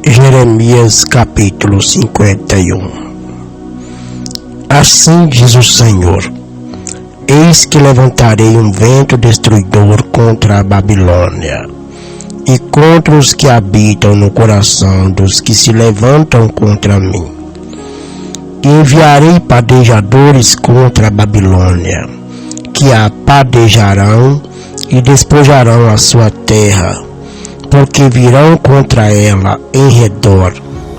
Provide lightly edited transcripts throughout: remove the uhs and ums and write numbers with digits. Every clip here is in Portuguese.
Jeremias capítulo 51. Assim diz o Senhor: Eis que levantarei um vento destruidor contra a Babilônia e contra os que habitam no coração dos que se levantam contra mim. E enviarei padejadores contra a Babilônia, que a padejarão e despojarão a sua terra, porque virão contra ela em redor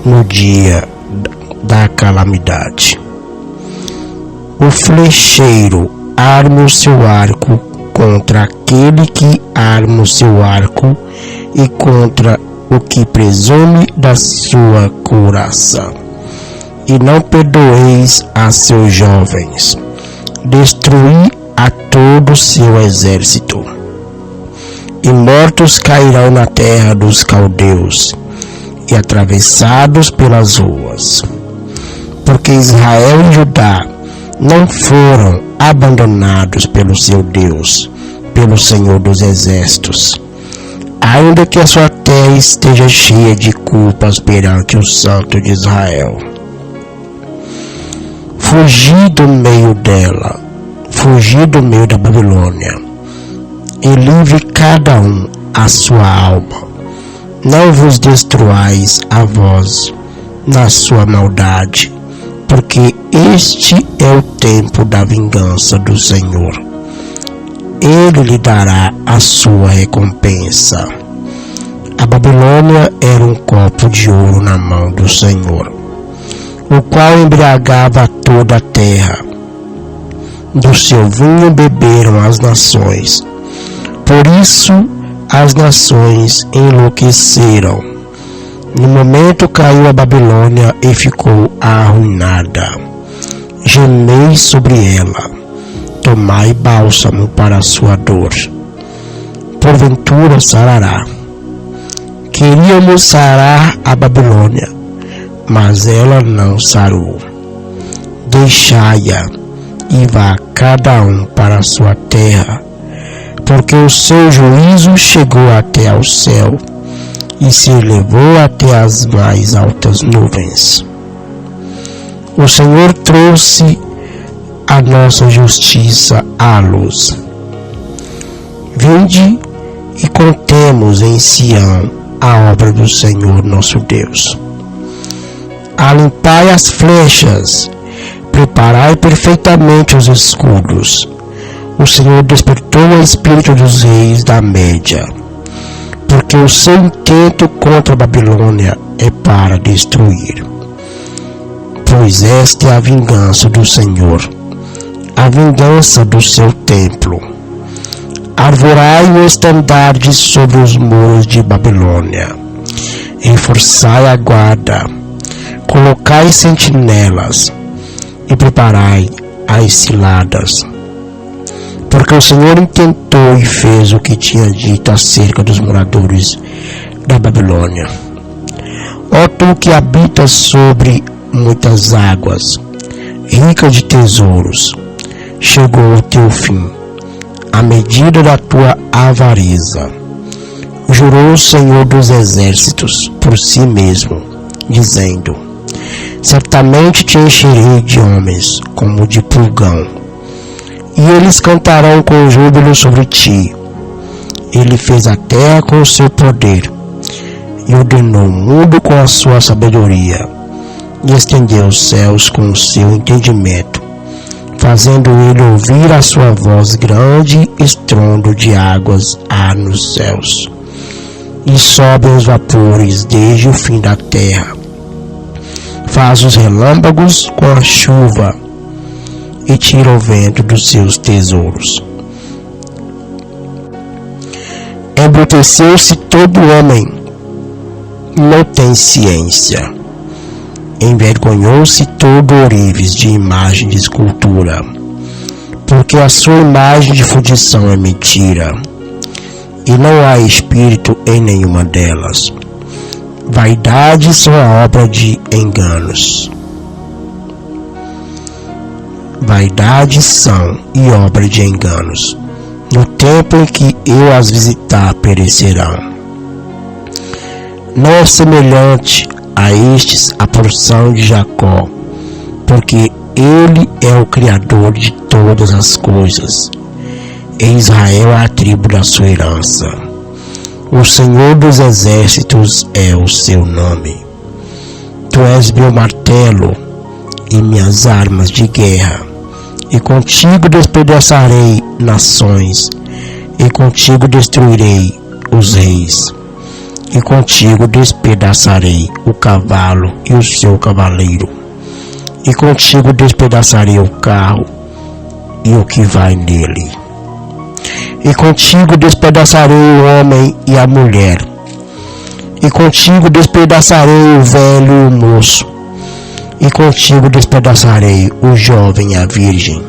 no dia da calamidade. O flecheiro arma o seu arco contra aquele que arma o seu arco e contra o que presume da sua couraça. E não perdoeis a seus jovens, destruí a todo o seu exército. E mortos cairão na terra dos caldeus, e atravessados pelas ruas. Porque Israel e Judá não foram abandonados pelo seu Deus, pelo Senhor dos Exércitos, ainda que a sua terra esteja cheia de culpas perante o Santo de Israel. Fugi do meio dela, fugi do meio da Babilônia, e livre cada um a sua alma. Não vos destruais a vós na sua maldade, porque este é o tempo da vingança do Senhor. Ele lhe dará a sua recompensa. A Babilônia era um copo de ouro na mão do Senhor, o qual embriagava toda a terra. Do seu vinho beberam as nações. Por isso as nações enlouqueceram. No momento caiu a Babilônia e ficou arruinada. Gemei sobre ela, tomai bálsamo para a sua dor. Porventura sarará. Queríamos sarar a Babilônia, mas ela não sarou. Deixai-a e vá cada um para a sua terra, porque o seu juízo chegou até ao céu e se elevou até as mais altas nuvens. O Senhor trouxe a nossa justiça à luz. Vinde e contemos em Sião a obra do Senhor nosso Deus. Alimpai as flechas, preparai perfeitamente os escudos. O Senhor despertou o espírito dos reis da Média, porque o seu intento contra a Babilônia é para destruir. Pois esta é a vingança do Senhor, a vingança do seu templo. Arvorai o estandarte sobre os muros de Babilônia, reforçai a guarda, colocai sentinelas e preparai as ciladas. Porque o Senhor intentou e fez o que tinha dito acerca dos moradores da Babilônia. Ó tu que habitas sobre muitas águas, rica de tesouros, chegou o teu fim, a medida da tua avareza. Jurou o Senhor dos Exércitos por si mesmo, dizendo: certamente te encherei de homens como de pulgão, e eles cantarão com júbilo sobre ti. Ele fez a terra com o seu poder, e ordenou o mundo com a sua sabedoria, e estendeu os céus com o seu entendimento, fazendo ele ouvir a sua voz grande estrondo de águas há nos céus. E sobem os vapores desde o fim da terra. Faz os relâmpagos com a chuva, e tira o vento dos seus tesouros. Embruteceu-se todo homem, não tem ciência. Envergonhou-se todo ourives de imagem de escultura, porque a sua imagem de fundição é mentira, e não há espírito em nenhuma delas. Vaidades são a obra de enganos. Vaidades são e obra de enganos. No tempo em que eu as visitar, perecerão. não é semelhante a estes a porção de Jacó, porque ele é o Criador de todas as coisas, e Israel é a tribo da sua herança. O Senhor dos exércitos é o seu nome. Tu és meu martelo e minhas armas de guerra, e contigo despedaçarei nações, e contigo destruirei os reis, e contigo despedaçarei o cavalo e o seu cavaleiro, e contigo despedaçarei o carro e o que vai nele, e contigo despedaçarei o homem e a mulher, e contigo despedaçarei o velho e o moço, e contigo despedaçarei o jovem e a virgem,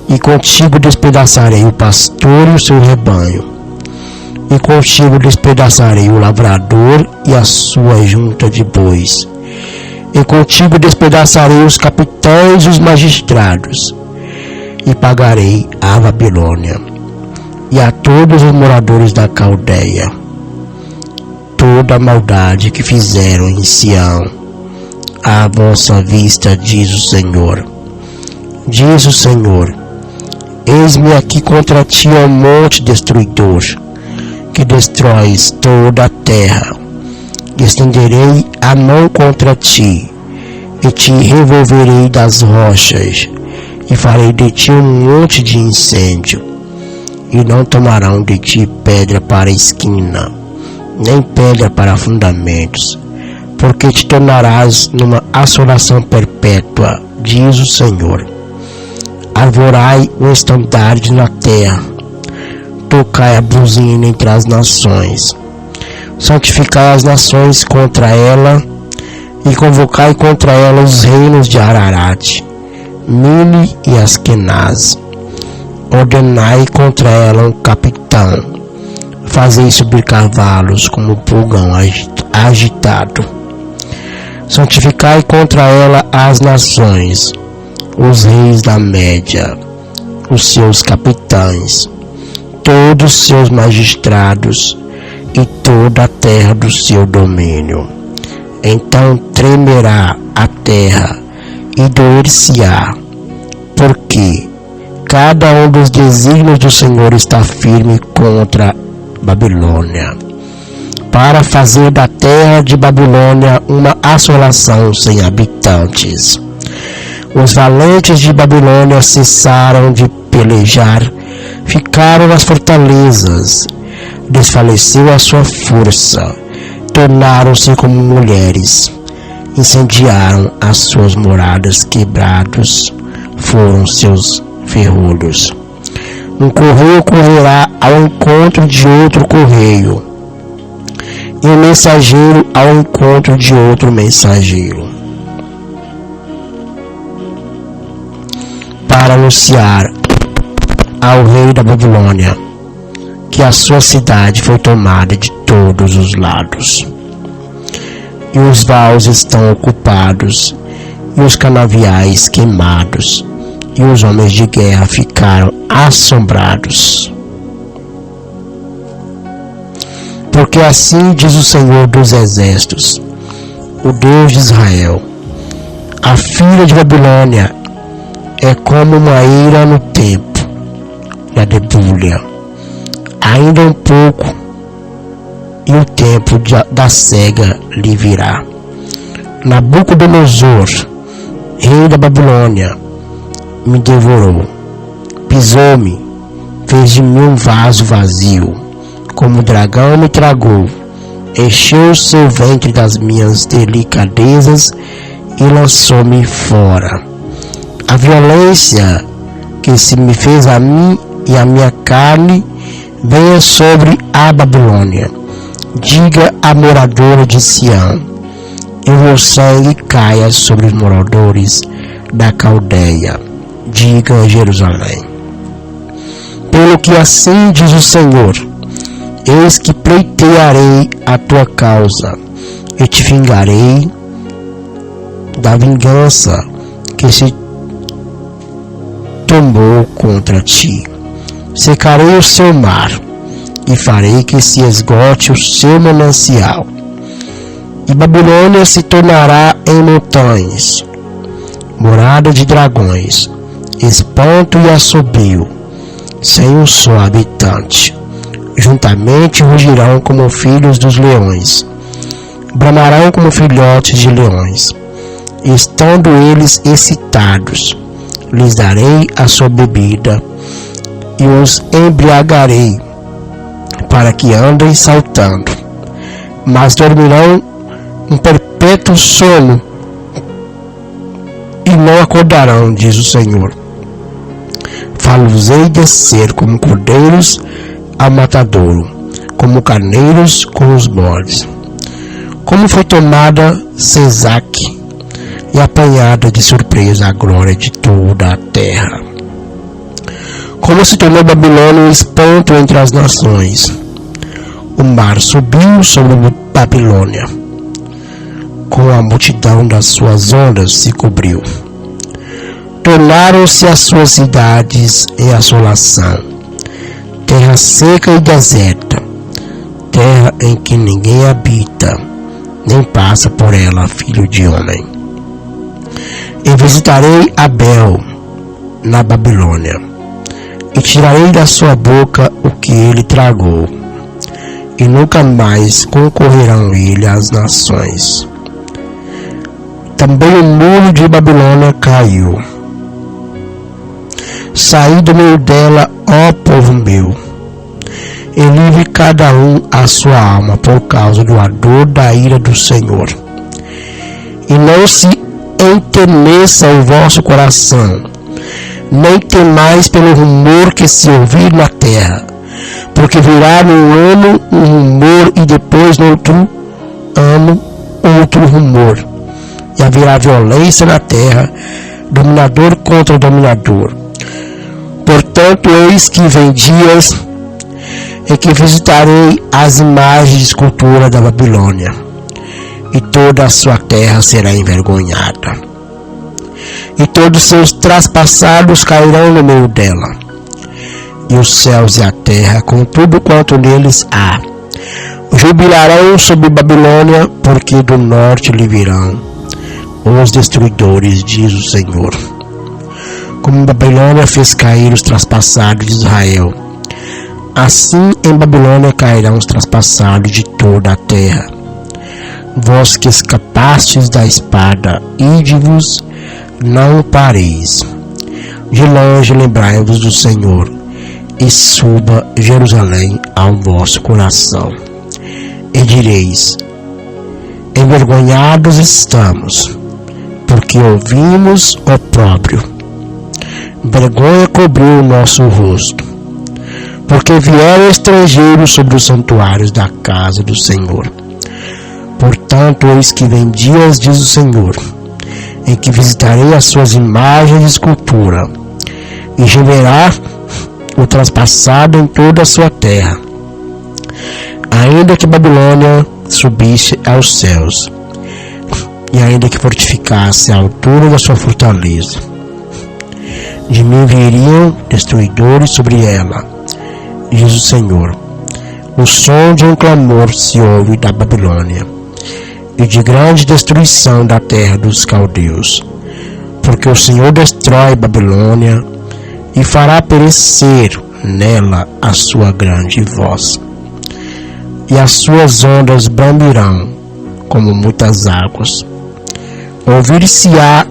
e contigo despedaçarei o pastor e o seu rebanho, e contigo despedaçarei o lavrador e a sua junta de bois, e contigo despedaçarei os capitães e os magistrados, e pagarei a Babilônia e a todos os moradores da Caldeia toda a maldade que fizeram em Sião à vossa vista, diz o Senhor. Diz o Senhor: eis-me aqui contra ti, ó monte destruidor, que destróis toda a terra. Estenderei a mão contra ti, e te revolverei das rochas, e farei de ti um monte de incêndio, e não tomarão de ti pedra para esquina, nem pedra para fundamentos, porque te tornarás numa assolação perpétua, diz o Senhor. Arvorai o estandarte na terra, tocai a buzina entre as nações, santificai as nações contra ela, e convocai contra ela os reinos de Ararat, Mini e Askenaz. Ordenai contra ela um capitão, fazei subir cavalos como pulgão agitado. Santificai contra ela as nações, os reis da Média, os seus capitães, todos os seus magistrados e toda a terra do seu domínio. Então tremerá a terra e doer-se-á, porque cada um dos desígnios do Senhor está firme contra Babilônia, para fazer da terra de Babilônia uma assolação sem habitantes. Os valentes de Babilônia cessaram de pelejar, ficaram nas fortalezas, desfaleceu a sua força, tornaram-se como mulheres, incendiaram as suas moradas, quebrados foram seus ferrolhos. Um correio correrá ao encontro de outro correio, e um mensageiro ao encontro de outro mensageiro, para anunciar ao rei da Babilônia que a sua cidade foi tomada de todos os lados, e os vaus estão ocupados, e os canaviais queimados, e os homens de guerra ficaram assombrados. Porque assim diz o Senhor dos exércitos, o Deus de Israel: a filha de Babilônia é como uma eira no tempo da debulha. Ainda um pouco, e o tempo da cega lhe virá. Nabucodonosor, rei da Babilônia, me devorou, pisou-me, fez de mim um vaso vazio, como o dragão me tragou, encheu seu ventre das minhas delicadezas e lançou-me fora. A violência que se me fez a mim e a minha carne venha sobre a Babilônia. Diga a moradora de Sião, e o meu sangue caia sobre os moradores da Caldeia. Diga a Jerusalém: pelo que assim diz o Senhor, eis que pleitearei a tua causa, e te vingarei da vingança que se tomou contra ti. Secarei o seu mar, e farei que se esgote o seu manancial. E Babilônia se tornará em montanhas, morada de dragões, espanto e assobio, sem um só habitante. Juntamente rugirão como filhos dos leões, bramarão como filhotes de leões. Estando eles excitados, lhes darei a sua bebida e os embriagarei, para que andem saltando. Mas dormirão um perpétuo sono e não acordarão, diz o Senhor. Fá-los-ei descer como cordeiros ao matadouro, como carneiros com os bodes. Como foi tomada Sesaque e apanhada de surpresa a glória de toda a terra. Como se tornou Babilônia um espanto entre as nações. O mar subiu sobre Babilônia, com a multidão das suas ondas se cobriu. Tornaram-se as suas cidades em assolação, terra seca e deserta, terra em que ninguém habita, nem passa por ela filho de homem. E visitarei Abel na Babilônia, e tirarei da sua boca o que ele tragou, e nunca mais concorrerão ele às nações. Também o muro de Babilônia caiu. Saí do meio dela, ó povo meu, e livre cada um a sua alma por causa do ardor da ira do Senhor. E não se enterneça o vosso coração, nem temais pelo rumor que se ouvir na terra, porque virá num ano um rumor e depois no outro ano outro rumor, e haverá violência na terra, dominador contra dominador. Portanto, eis que vem dias em que visitarei as imagens de escultura da Babilônia, e toda a sua terra será envergonhada, e todos seus traspassados cairão no meio dela, e os céus e a terra, com tudo quanto neles há, jubilarão sobre Babilônia, porque do norte lhe virão os destruidores, diz o Senhor. Como Babilônia fez cair os traspassados de Israel, assim em Babilônia cairão os traspassados de toda a terra. Vós que escapastes da espada, ide-vos, não pareis. De longe lembrai-vos do Senhor, e suba Jerusalém ao vosso coração. E direis: envergonhados estamos, porque ouvimos opróbrio. Vergonha cobriu o nosso rosto, porque vieram estrangeiros sobre os santuários da casa do Senhor. Portanto, eis que vem dias, diz o Senhor, em que visitarei as suas imagens de escultura, e gemerá o traspassado em toda a sua terra. Ainda que Babilônia subisse aos céus, e ainda que fortificasse a altura da sua fortaleza, de mim viriam destruidores sobre ela, diz o Senhor. O som de um clamor se ouve da Babilônia, e de grande destruição da terra dos caldeus, porque o Senhor destrói Babilônia e fará perecer nela a sua grande voz, e as suas ondas brambirão como muitas águas. Ouvir-se-á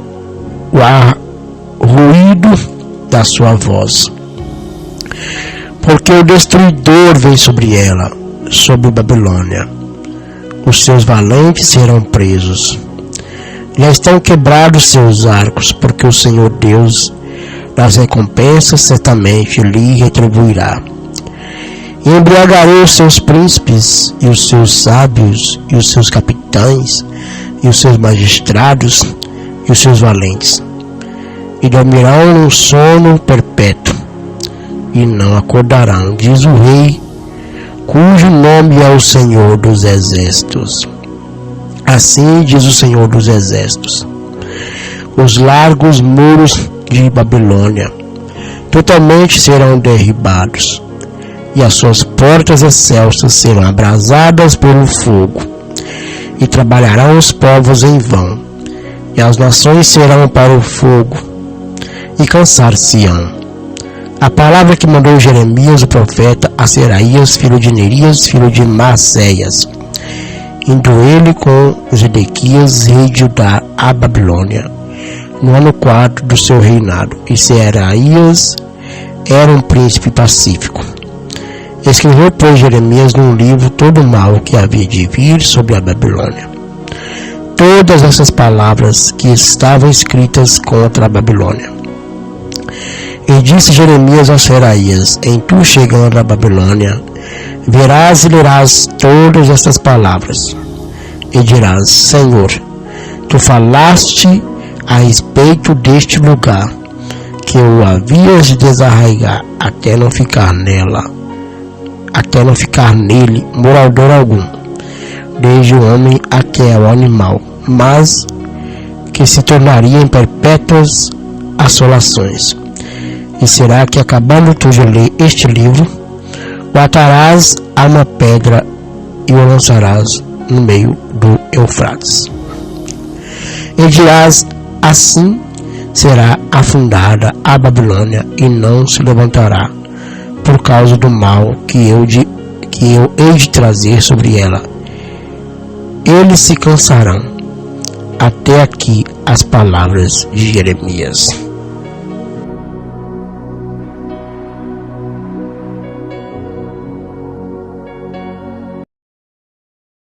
o ruído da sua voz, porque o destruidor vem sobre ela, sobre Babilônia. Os seus valentes serão presos. Já estão quebrados seus arcos, porque o Senhor Deus das recompensas certamente lhe retribuirá. E embriagarei os seus príncipes, e os seus sábios, e os seus capitães, e os seus magistrados, e os seus valentes, e dormirão num sono perpétuo, e não acordarão, diz o Rei, cujo nome é o Senhor dos Exércitos. Assim diz o Senhor dos Exércitos: os largos muros de Babilônia totalmente serão derribados, e as suas portas excelsas serão abrasadas pelo fogo, e trabalharão os povos em vão, e as nações serão para o fogo, e cansar-se-ão. A palavra que mandou Jeremias o profeta a Seraías, filho de Nerias, filho de Maceias, indo ele com Zedequias, rei de Judá, à Babilônia, no ano 4 do seu reinado, e Seraías era um príncipe pacífico. Escreveu, pois, Jeremias num livro todo o mal que havia de vir sobre a Babilônia, todas essas palavras que estavam escritas contra a Babilônia. E disse Jeremias a Seraías: em tu chegando à Babilônia, verás e lerás todas estas palavras, e dirás: Senhor, tu falaste a respeito deste lugar, que o havias de desarraigar até não ficar nele morador algum, desde o homem até o animal, mas que se tornaria em perpétuas assolações. E será que, acabando tu de ler este livro, o atarás a uma pedra e o lançarás no meio do Eufrates. E dirás: assim será afundada a Babilônia e não se levantará, por causa do mal que eu hei de trazer sobre ela. Eles se cansarão. Até aqui as palavras de Jeremias.